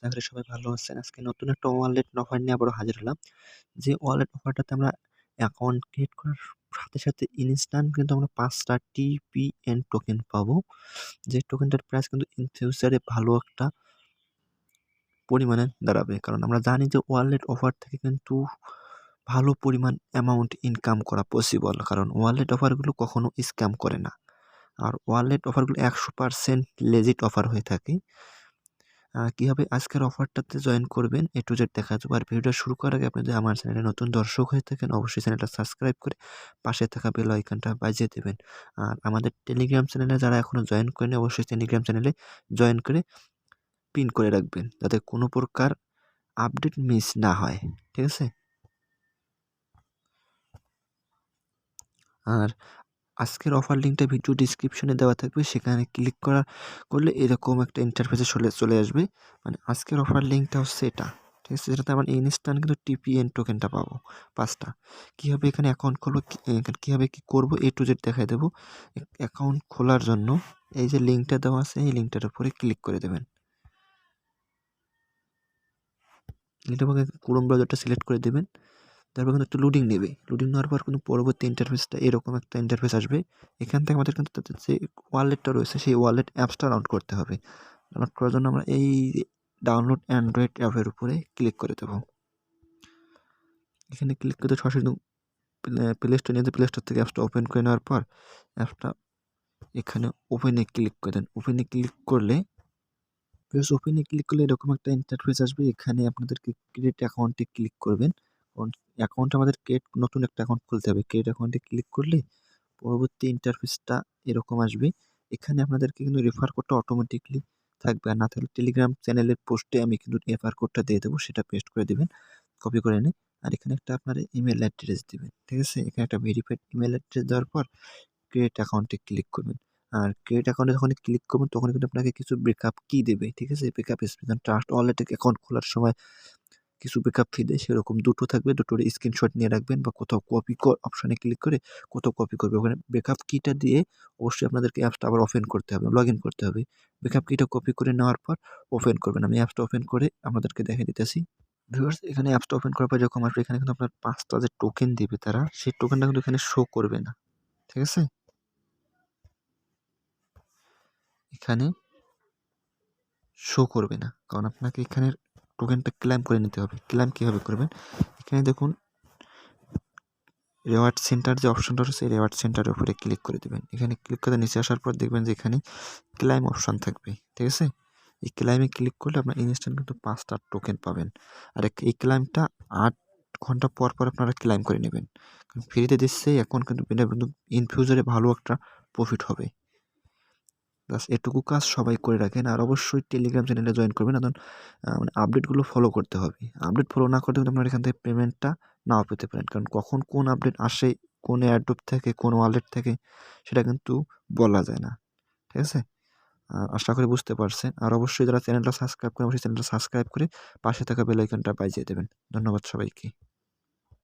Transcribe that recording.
আশা করি সবাই ভালো আছেন। আজকে নতুন একটা ওয়ালেট অফার নিয়ে আবারও হাজির হলাম। যে ওয়ালেট অফারটাতে আমরা অ্যাকাউন্ট ক্রিয়েট করার সাথে ইনস্ট্যান্ট কিন্তু আমরা ৫ টা TPN টোকেন পাবো। যে টোকেনটার প্রাইস কিন্তু ইন ফিউচারে ভালো একটা পরিমাণে দাঁড়াবে। কারণ আমরা জানি যে ওয়ালেট অফার থেকে কিন্তু ভালো পরিমাণ অ্যামাউন্ট ইনকাম করা পসিবল। কারণ ওয়ালেট অফারগুলো কখনো স্ক্যাম করে না। আর ওয়ালেট অফারগুলো ১০০% লেজিট অফার হয়ে থাকে। কিভাবে আজকের অফারটাতে জয়েন করবেন A to Z দেখা যাবে। আর ভিডিওটা শুরু করার আগে আপনি যদি আমার চ্যানেলে নতুন দর্শক হয়ে থাকেন অবশ্যই চ্যানেলটা সাবস্ক্রাইব করে পাশে থাকা বেল আইকনটা বাজিয়ে দেবেন। আর আমাদের টেলিগ্রাম চ্যানেলে যারা এখনো জয়েন করেনি অবশ্যই টেলিগ্রাম চ্যানেলে জয়েন করে পিন করে রাখবেন যাতে কোনো প্রকার আপডেট মিস না হয়। ঠিক আছে? আর আজকের অফার লিঙ্কটা ভিডিও ডিসক্রিপশনে দেওয়া থাকবে, সেখানে ক্লিক করলে এরকম একটা ইন্টারফেসে চলে আসবে। মানে আজকের অফার লিঙ্কটা হচ্ছে এটা, ঠিক আছে? যেটাতে আমার ইনস্ট্যান্ট কিন্তু TPN টোকেনটা পাবো ৫টা। কীভাবে এখানে অ্যাকাউন্ট খুলবো, কীভাবে কী করবো A to Z দেখায় দেবো। অ্যাকাউন্ট খোলার জন্য এই যে লিঙ্কটা দেওয়া আছে এই লিঙ্কটার উপরে ক্লিক করে দেবেন। এটা ক্রোম ব্রাউজারটা সিলেক্ট করে দেবেন। তারপর কিন্তু একটু লোডিং নেবে। লোডিং নেওয়ার পর কিন্তু পরবর্তী ইন্টারফেসটা এরকম একটা ইন্টারফেস আসবে। এখান থেকে আমাদের কিন্তু তাদের যে ওয়ালেটটা রয়েছে সেই ওয়ালেট অ্যাপসটা ডাউনলোড করতে হবে। ডাউনলোড করার জন্য আমরা এই ডাউনলোড অ্যান্ড্রয়েড অ্যাপের উপরে ক্লিক করে দেবো। এখানে ক্লিক করতে সরাসরি প্লে স্টোর নিয়ে প্লে স্টোর থেকে অ্যাপসটা ওপেন করে নেওয়ার পর অ্যাপসটা এখানে ওপেনে ক্লিক করে দেন। ওপেনে ক্লিক করলে এরকম একটা ইন্টারফেস আসবে। এখানে আপনাদেরকে ক্রিয়েট অ্যাকাউন্টে ক্লিক করবেন। অ্যাকাউন্ট আমাদের নতুন একটা অ্যাকাউন্ট খুলতে হবে। ক্রিয়েট অ্যাকাউন্টে ক্লিক করলে পরবর্তী ইন্টারফেসটা এরকম আসবে। এখানে আপনাদেরকে কিন্তু রেফার কোডটা অটোমেটিকলি থাকবে। আর না থাকলে টেলিগ্রাম চ্যানেলের পোস্টে আমি কিন্তু রেফার কোডটা দিয়ে দেবো, সেটা পেস্ট করে দেবেন, কপি করে এনে। আর এখানে একটা আপনার ইমেল অ্যাড্রেস দিবেন। ঠিক আছে? এখানে একটা ভেরিফাইড ইমেল অ্যাড্রেস দেওয়ার পর ক্রিয়েট অ্যাকাউন্টে ক্লিক করবেন। আর ক্রিয়েট অ্যাকাউন্টে যখন ক্লিক করবেন তখন কিন্তু আপনাকে কিছু ব্যাকআপ কি দেবে। ঠিক আছে? ব্যাকআপ স্পেশাল ট্রাস্ট ওয়ালেটে অ্যাকাউন্ট খোলার সময় কিছু ব্যাকআপ ফি দেয়, সেরকম 2টো থাকবে। 2টোর স্ক্রিনশট নিয়ে রাখবেন বা কোথাও কপি অপশনে ক্লিক করে কোথাও কপি করবে। ওখানে ব্যাকআপ কিটা দিয়ে অবশ্যই আপনাদেরকে অ্যাপসটা আবার ওপেন করতে হবে, লগ ইন করতে হবে। ব্যাকআপ কিটা কপি করে নেওয়ার পর ওপেন করবেন। আমি অ্যাপসটা ওপেন করে আপনাদেরকে দেখিয়ে দিতেছি। ভিউয়ার্স, এখানে অ্যাপসটা ওপেন করার পর যখন আসবে এখানে কিন্তু আপনার 5টা যে টোকেন দিবে তারা, সেই টোকেনটা কিন্তু এখানে শো করবে না। ঠিক আছে? এখানে শো করবে না। কারণ আপনাকে এখানের টোকেনটা ক্লেম করে নিতে হবে। ক্লেম কীভাবে করবেন? এখানে দেখুন রেওয়ার্ড সেন্টার যে অপশনটা রয়েছে এই রেওয়ার্ড সেন্টারের উপরে ক্লিক করে দেবেন। এখানে ক্লিক করে নিচে আসার পর দেখবেন যে এখানে ক্লাইম অপশন থাকবে। ঠিক আছে? এই ক্লাইমে ক্লিক করলে আপনার ইনস্ট্যান্ট কিন্তু 5টা টোকেন পাবেন। আর এই ক্লাইমটা 8 ঘন্টা পর আপনারা ক্লাইম করে নেবেন। কারণ ফ্রিতে দিচ্ছে, এখন কিন্তু ইন ফিউচারে ভালো একটা প্রফিট হবে। বাস এটুকু কাজ সবাই করে রাখেন। আর অবশ্যই টেলিগ্রাম চ্যানেলে জয়েন করবেন। এখন মানে আপডেটগুলো ফলো করতে হবে। আপডেট ফলো না করলে কিন্তু আপনারা এখান থেকে পেমেন্টটা নাও পেতে পারেন। কারণ কখন কোন আপডেট আসে, কোন এয়ারড্রপ থেকে, কোন ওয়ালেট থেকে সেটা কিন্তু বলা যায় না। ঠিক আছে? আশা করি বুঝতে পারছেন। আর অবশ্যই যারা চ্যানেলটা সাবস্ক্রাইব করেন অবশ্যই চ্যানেলটা সাবস্ক্রাইব করে পাশে থাকা বেল আইকনটা বাজিয়ে দেবেন। ধন্যবাদ সবাইকে।